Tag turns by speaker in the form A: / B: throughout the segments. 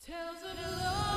A: Tales of lost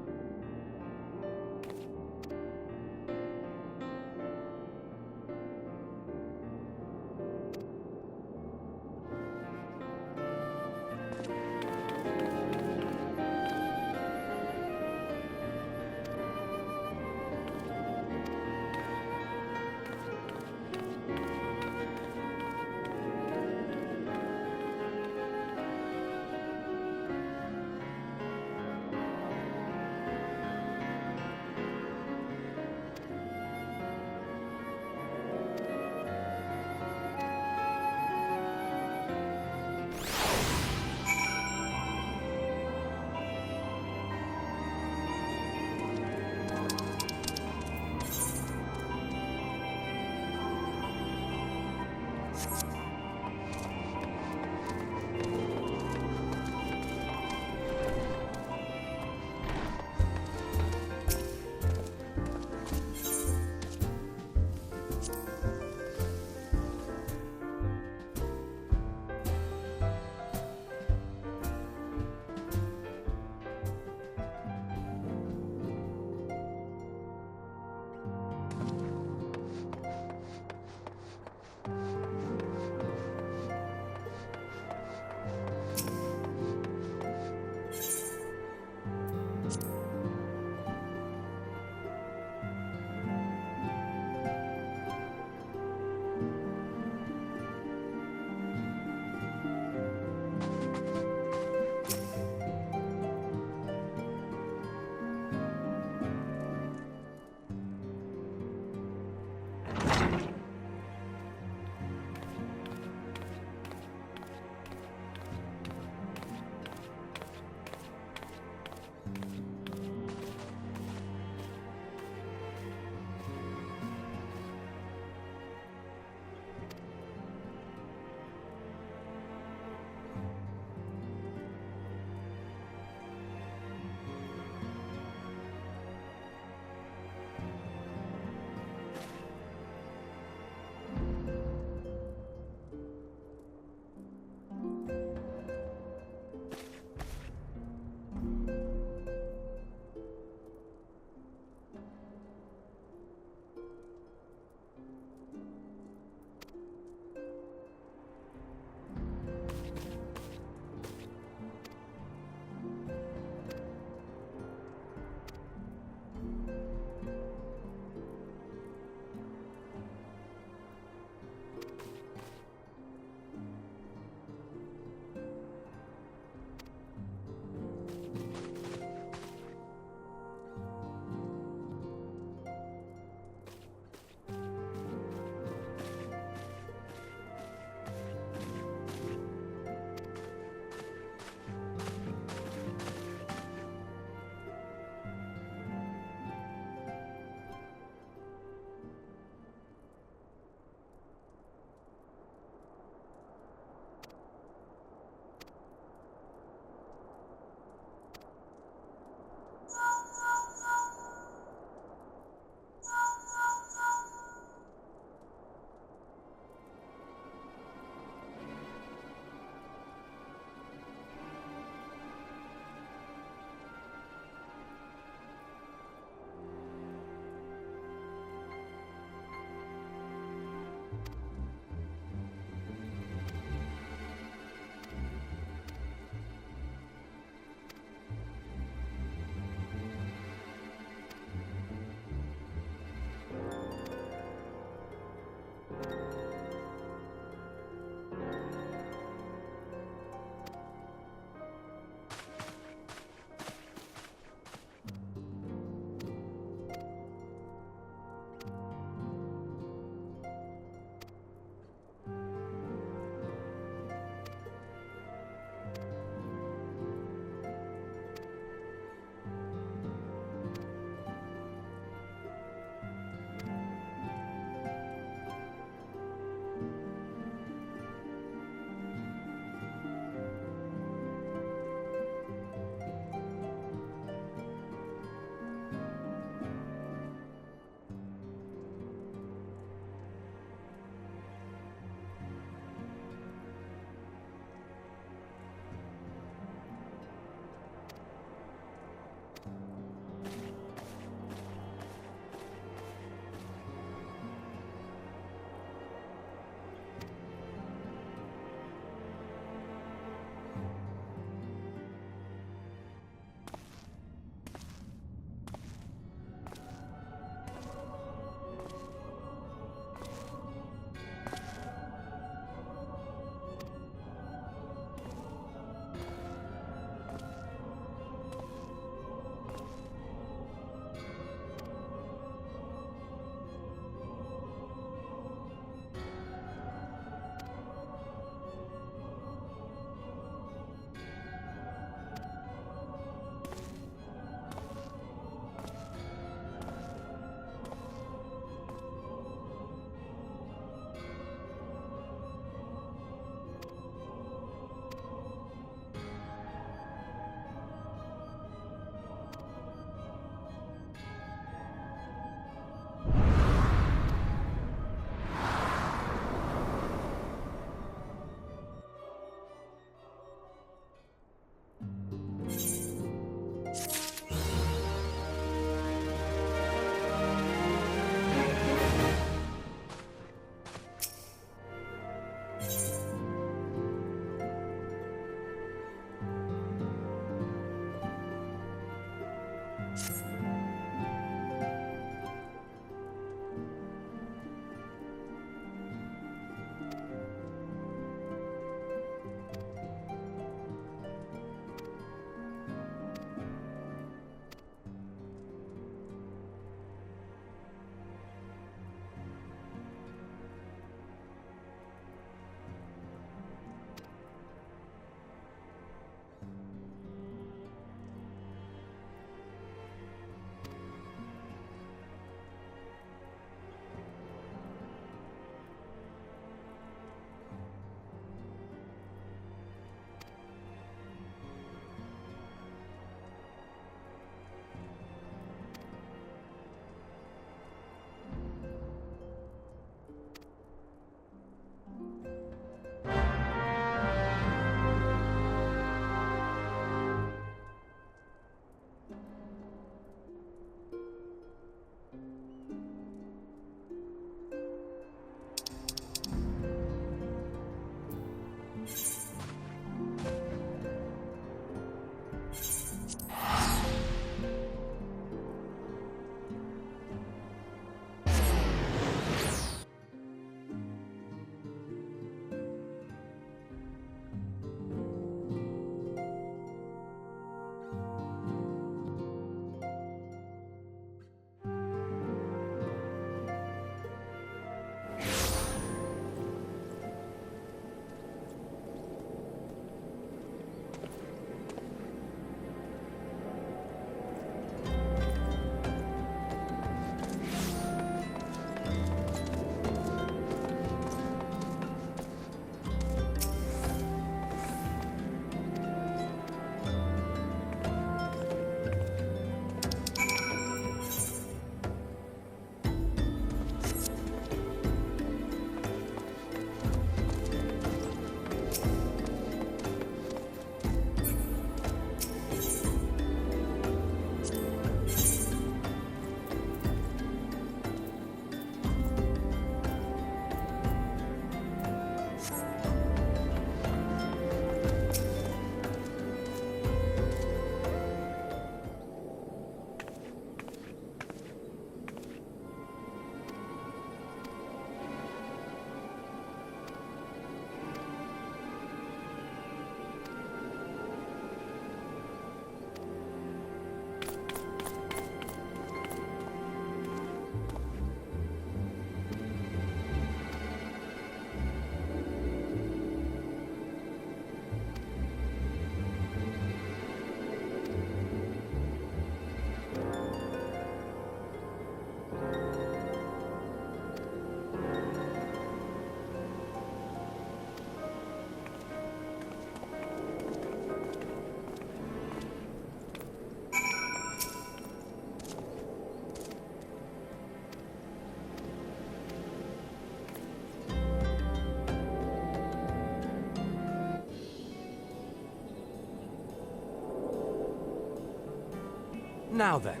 A: Now then.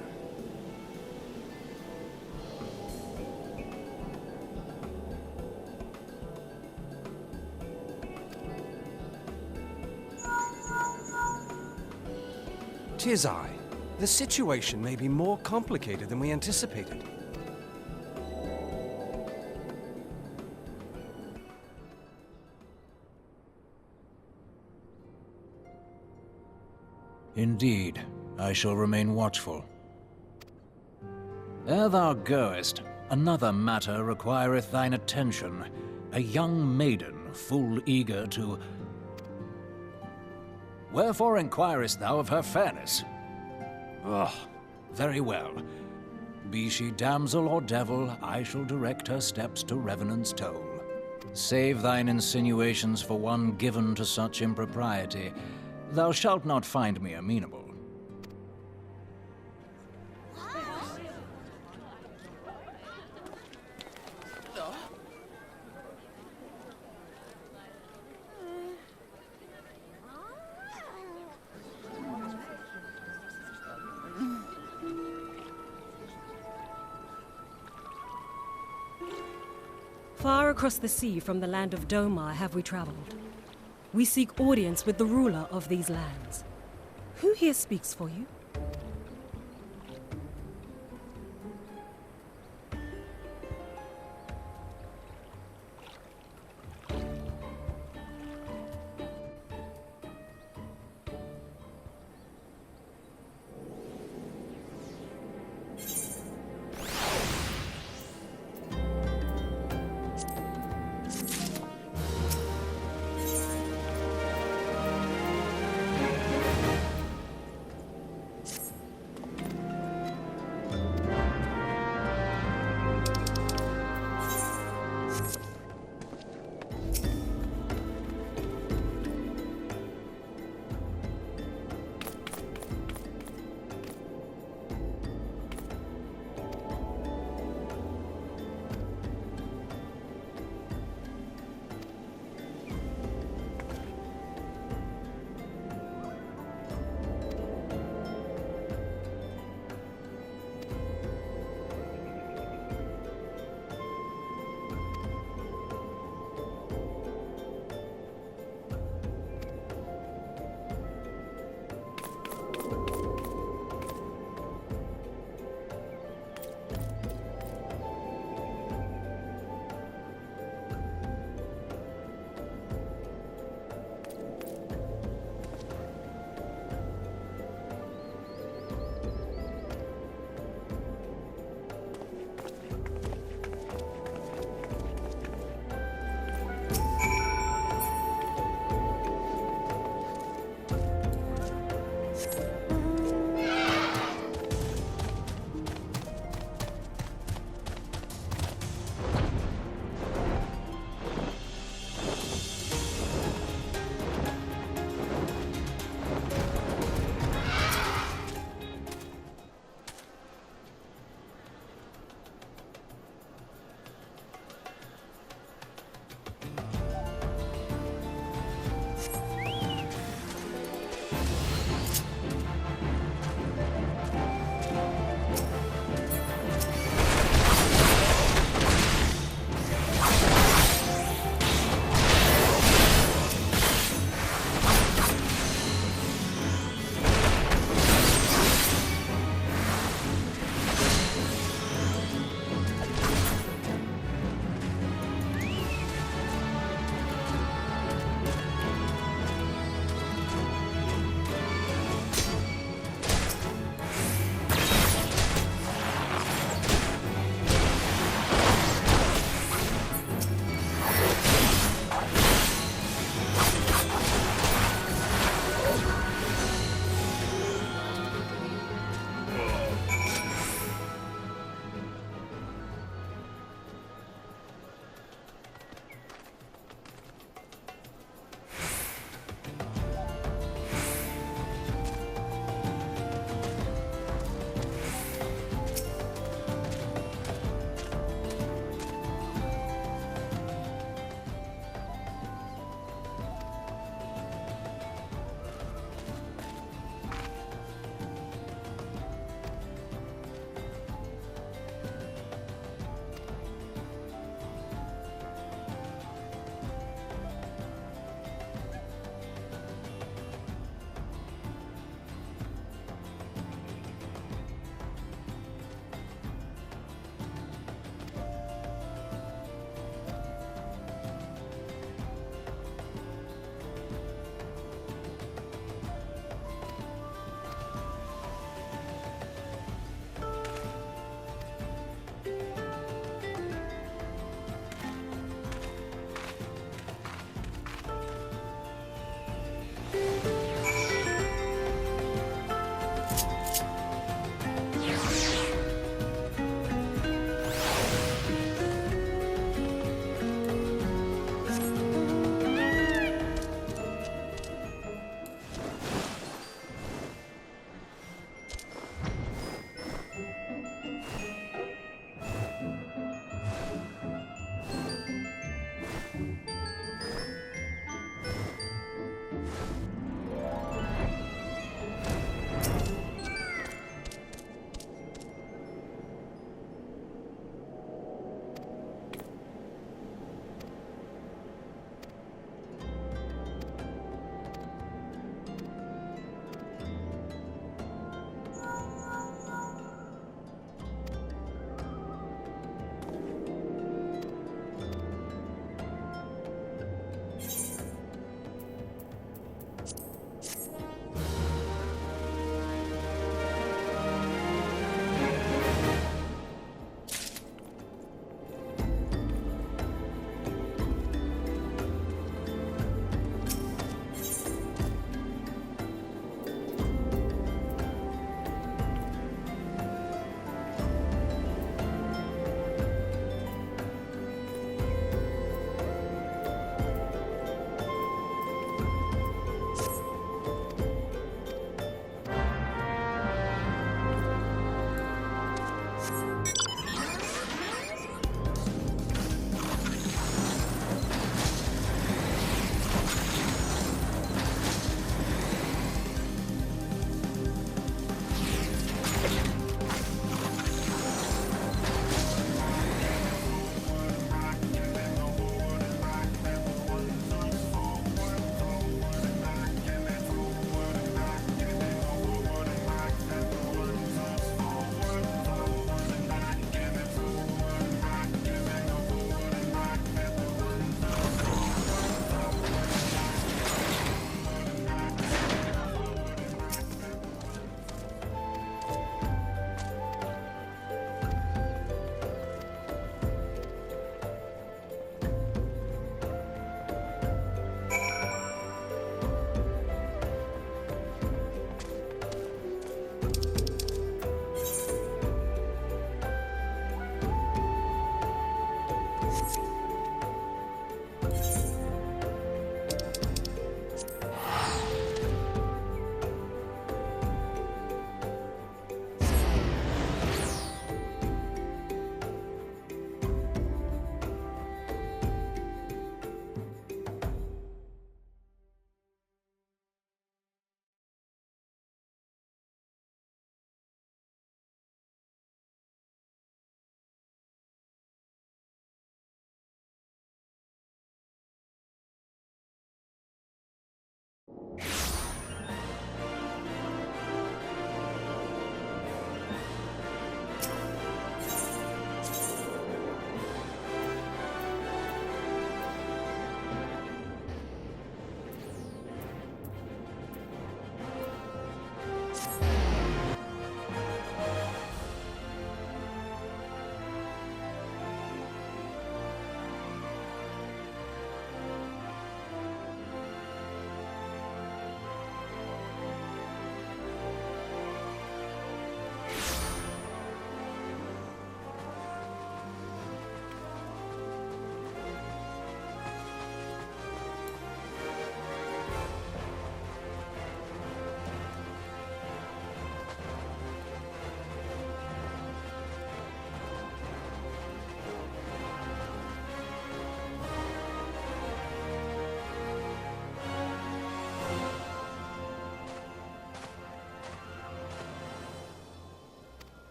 A: Tis I. The situation may be more complicated than we anticipated.
B: Indeed, I shall remain watchful. Ere thou goest, another matter requireth thine attention. A young maiden, full eager to... Wherefore inquirest thou of her fairness? Very well. Be she damsel or devil, I shall direct her steps to Revenant's toll. Save thine insinuations for one given to such impropriety. Thou shalt not find me amenable.
C: Far across the sea from the land of Domar have we traveled. We seek audience with the ruler of these lands. Who here speaks for you?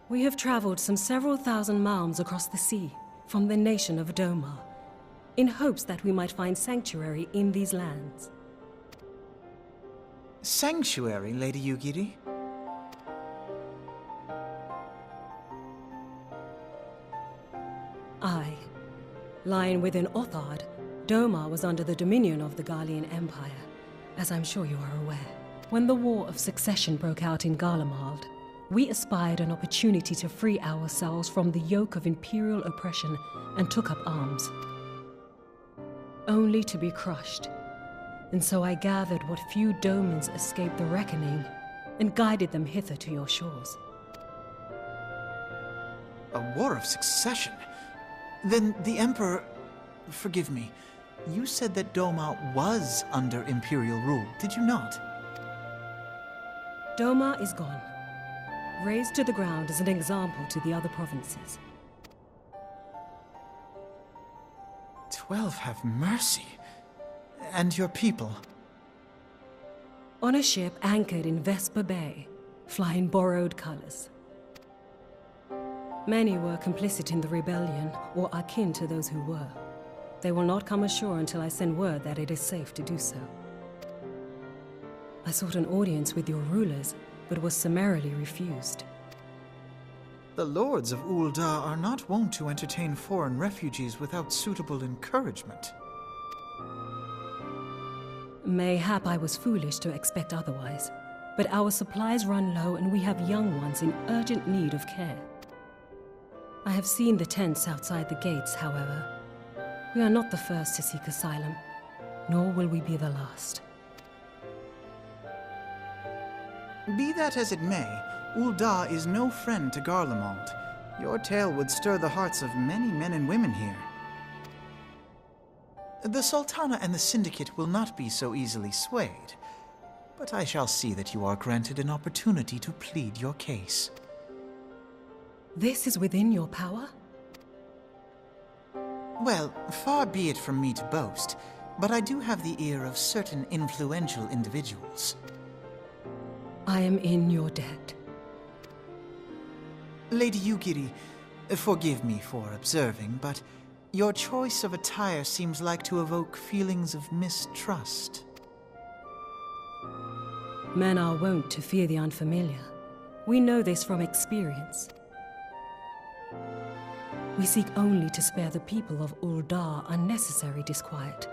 C: We have traveled some several thousand miles across the sea from the nation of Domar, in hopes that we might find sanctuary in these lands.
D: Sanctuary, Lady Yugiri?
C: Aye. Lying within Othard, Domar was under the dominion of the Garlean Empire, as I'm sure you are aware. When the War of Succession broke out in Garlemald, we espied an opportunity to free ourselves from the yoke of imperial oppression and took up arms. Only to be crushed. And so I gathered what few Domans escaped the reckoning and guided them hither to your shores.
D: A war of succession? Then the Emperor... Forgive me. You said that Doma was under Imperial rule, did you not?
C: Domar is gone. Razed to the ground as an example to the other provinces.
D: 12 have mercy. And your people?
C: On a ship anchored in Vesper Bay, flying borrowed colors. Many were complicit in the rebellion, or akin to those who were. They will not come ashore until I send word that it is safe to do so. I sought an audience with your rulers, but was summarily refused.
D: The lords of Ul'dah are not wont to entertain foreign refugees without suitable encouragement.
C: Mayhap I was foolish to expect otherwise, but our supplies run low and we have young ones in urgent need of care. I have seen the tents outside the gates, however. We are not the first to seek asylum, nor will we be the last.
D: Be that as it may, Ul'dah is no friend to Garlemald. Your tale would stir the hearts of many men and women here. The Sultana and the Syndicate will not be so easily swayed, but I shall see that you are granted an opportunity to plead your case.
C: This is within your power?
D: Well, far be it from me to boast, but I do have the ear of certain influential individuals.
C: I am in your debt.
D: Lady Yugiri, forgive me for observing, but your choice of attire seems like to evoke feelings of mistrust.
C: Men are wont to fear the unfamiliar. We know this from experience. We seek only to spare the people of Ul'dah unnecessary disquiet.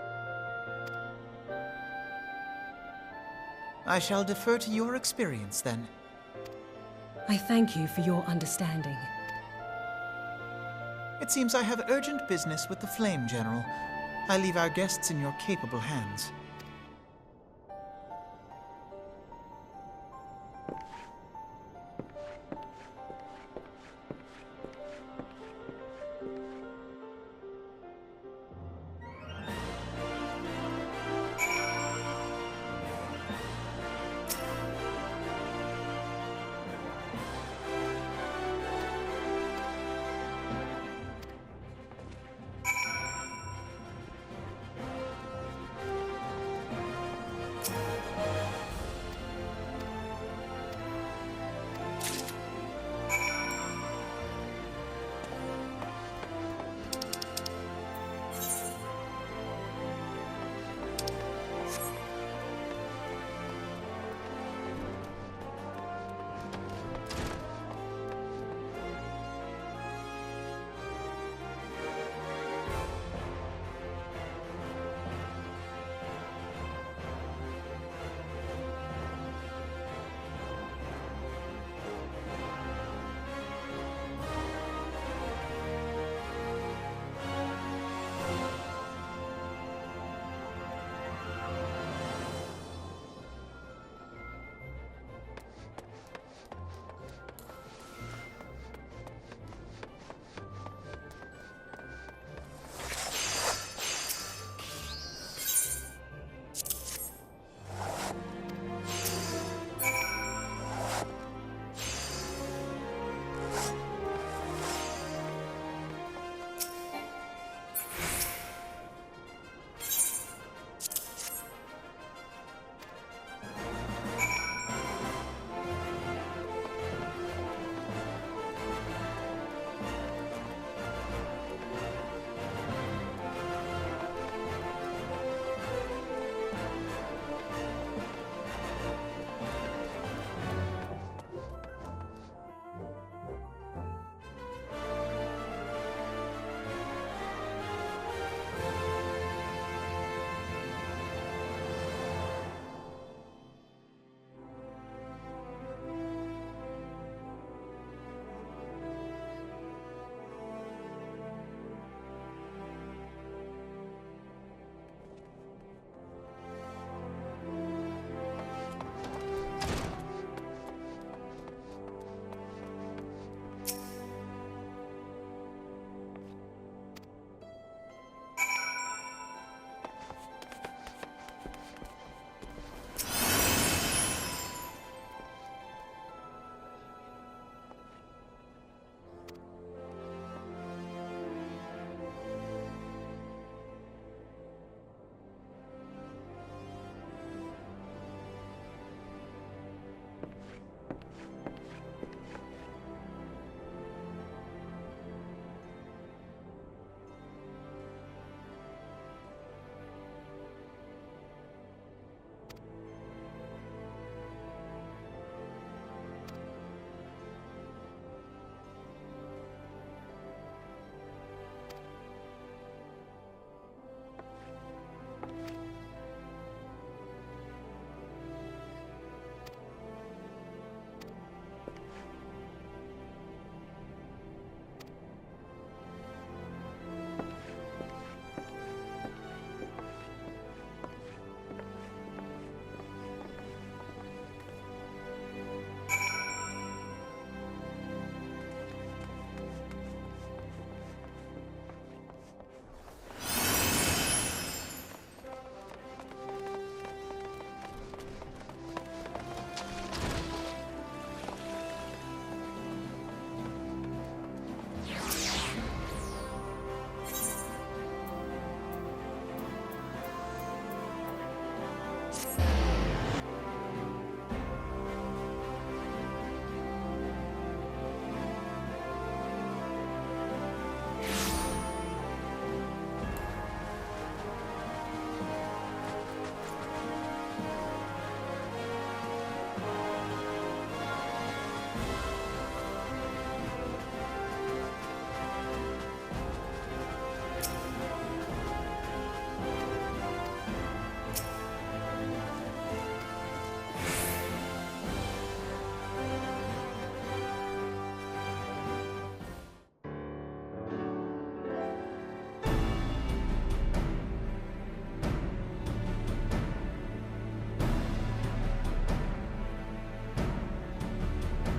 D: I shall defer to your experience, then.
C: I thank you for your understanding.
D: It seems I have urgent business with the Flame General. I leave our guests in your capable hands.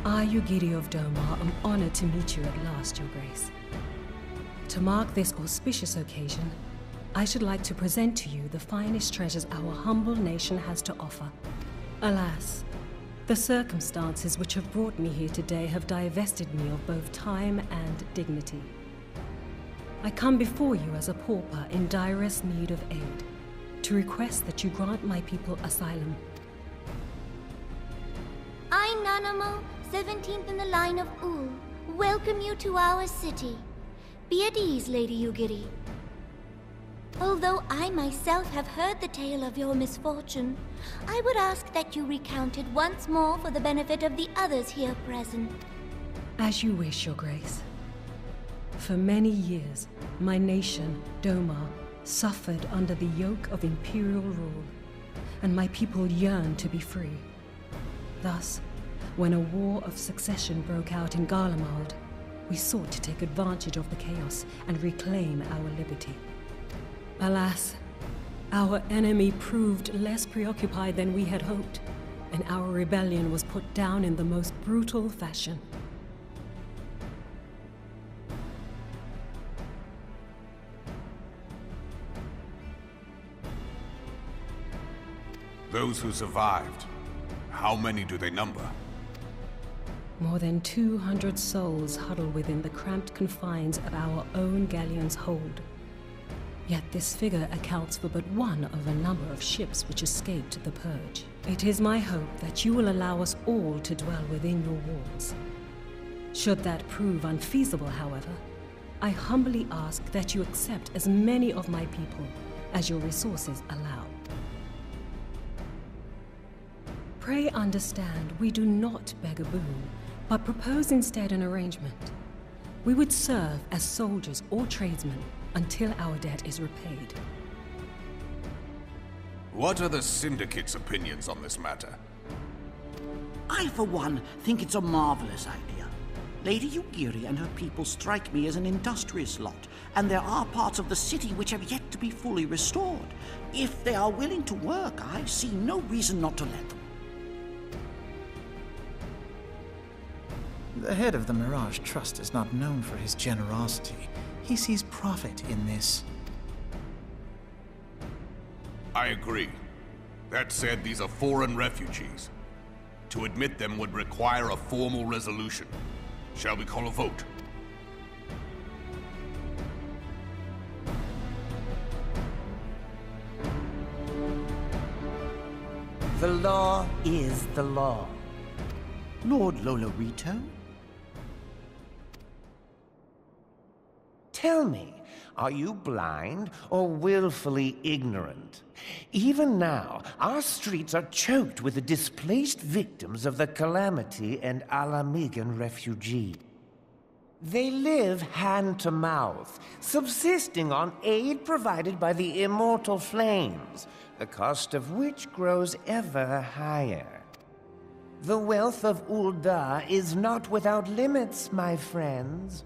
C: I, Yugiri of Domar, am honored to meet you at last, Your Grace. To mark this auspicious occasion, I should like to present to you the finest treasures our humble nation has to offer. Alas, the circumstances which have brought me here today have divested me of both time and dignity. I come before you as a pauper in direst need of aid, to request that you grant my people asylum.
E: I, Nanamo, 17th in the line of Ul, welcome you to our city. Be at ease, Lady Yugiri. Although I myself have heard the tale of your misfortune, I would ask that you recount it once more for the benefit of the others here present.
C: As you wish, Your Grace. For many years, my nation, Domar, suffered under the yoke of imperial rule, and my people yearned to be free. Thus, when a war of succession broke out in Garlemald, we sought to take advantage of the chaos and reclaim our liberty. Alas, our enemy proved less preoccupied than we had hoped, and our rebellion was put down in the most brutal fashion.
F: Those who survived, how many do they number?
C: More than 200 souls huddle within the cramped confines of our own galleon's hold. Yet this figure accounts for but one of a number of ships which escaped the purge. It is my hope that you will allow us all to dwell within your walls. Should that prove unfeasible, however, I humbly ask that you accept as many of my people as your resources allow. Pray understand, we do not beg a boon, but propose instead an arrangement. We would serve as soldiers or tradesmen until our debt is repaid.
F: What are the Syndicate's opinions on this matter?
G: I, for one, think it's a marvelous idea. Lady Yugiri and her people strike me as an industrious lot, and there are parts of the city which have yet to be fully restored. If they are willing to work, I see no reason not to let them.
D: The head of the Mirage Trust is not known for his generosity. He sees profit in this.
F: I agree. That said, these are foreign refugees. To admit them would require a formal resolution. Shall we call a vote?
H: The law is the law.
G: Lord Lolorito?
H: Tell me, are you blind or willfully ignorant? Even now, our streets are choked with the displaced victims of the Calamity and Alamigan refugees. They live hand to mouth, subsisting on aid provided by the immortal flames, the cost of which grows ever higher. The wealth of Ul'dah is not without limits, my friends.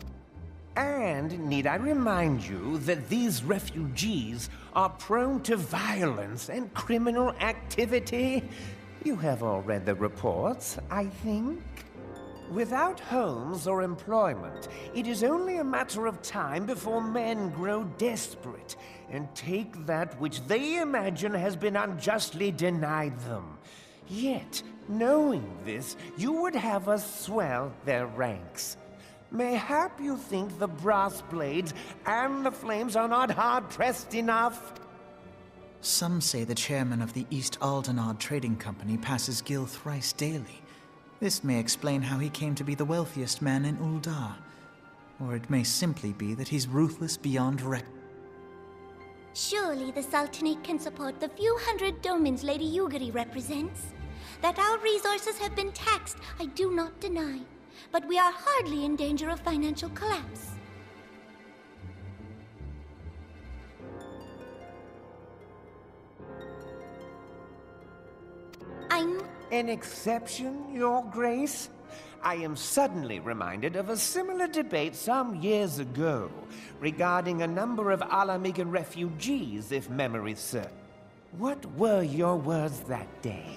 H: And need I remind you that these refugees are prone to violence and criminal activity? You have all read the reports, I think. Without homes or employment, it is only a matter of time before men grow desperate and take that which they imagine has been unjustly denied them. Yet, knowing this, you would have us swell their ranks. Mayhap you think the brass blades and the flames are not hard-pressed enough?
D: Some say the chairman of the East Aldenard Trading Company passes Gil thrice daily. This may explain how he came to be the wealthiest man in Ul'dah. Or it may simply be that he's ruthless beyond reckoning.
E: Surely the Sultanate can support the few hundred domins Lady Yugiri represents. That our resources have been taxed, I do not deny. But we are hardly in danger of financial collapse.
H: An exception, Your Grace? I am suddenly reminded of a similar debate some years ago regarding a number of Alamigan refugees, if memory serves. What were your words that day?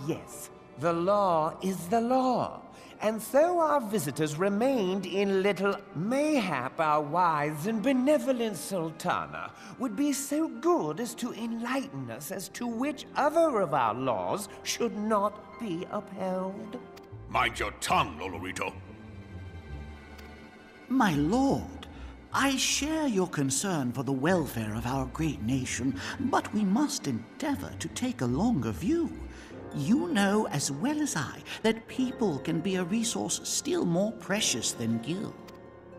H: Yes. The law is the law, and so our visitors remained in little. Mayhap our wise and benevolent Sultana would be so good as to enlighten us as to which other of our laws should not be upheld.
F: Mind your tongue, Lolorito.
G: My lord, I share your concern for the welfare of our great nation, but we must endeavor to take a longer view. You know as well as I that people can be a resource still more precious than gil.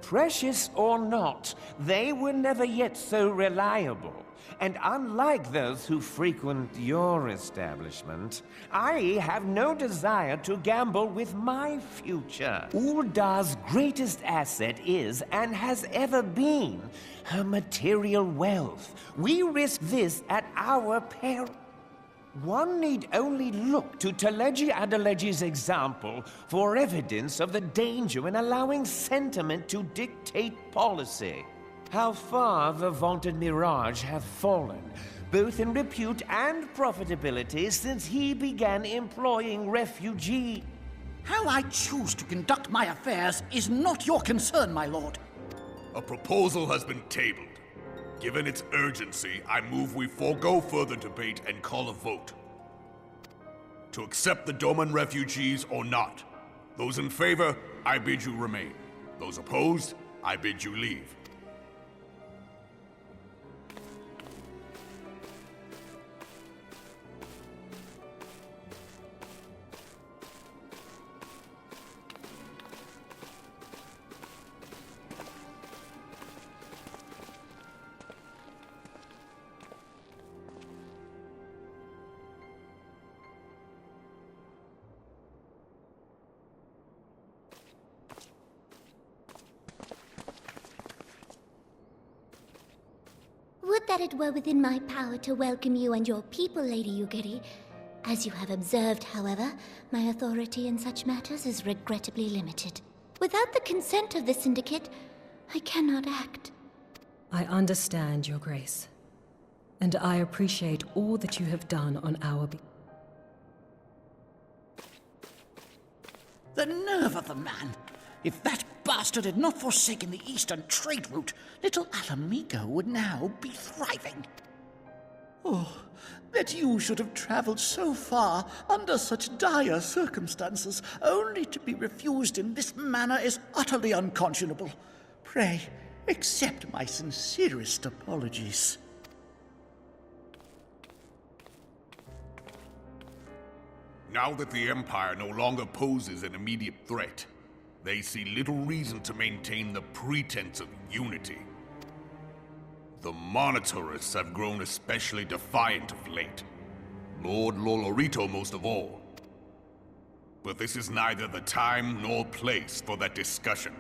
H: Precious or not, they were never yet so reliable. And unlike those who frequent your establishment, I have no desire to gamble with my future. Uldar's greatest asset is, and has ever been, her material wealth. We risk this at our peril. One need only look to Teleji Adeleji's example for evidence of the danger in allowing sentiment to dictate policy. How far the vaunted Mirage hath fallen, both in repute and profitability, since he began employing refugees.
G: How I choose to conduct my affairs is not your concern, my lord.
F: A proposal has been tabled. Given its urgency, I move we forego further debate and call a vote. To accept the Doman refugees or not. Those in favor, I bid you remain. Those opposed, I bid you leave.
E: Would that it were within my power to welcome you and your people, Lady Yugiri. As you have observed, however, my authority in such matters is regrettably limited. Without the consent of the Syndicate, I cannot act.
C: I understand, Your Grace. And I appreciate all that you have done on our behalf.
G: The nerve of the man! If that bastard had not forsaken the eastern trade route, little Alamigo would now be thriving. Oh, that you should have traveled so far under such dire circumstances, only to be refused in this manner is utterly unconscionable. Pray, accept my sincerest apologies.
F: Now that the Empire no longer poses an immediate threat, they see little reason to maintain the pretense of unity. The Monitorists have grown especially defiant of late. Lord Lolorito most of all. But this is neither the time nor place for that discussion.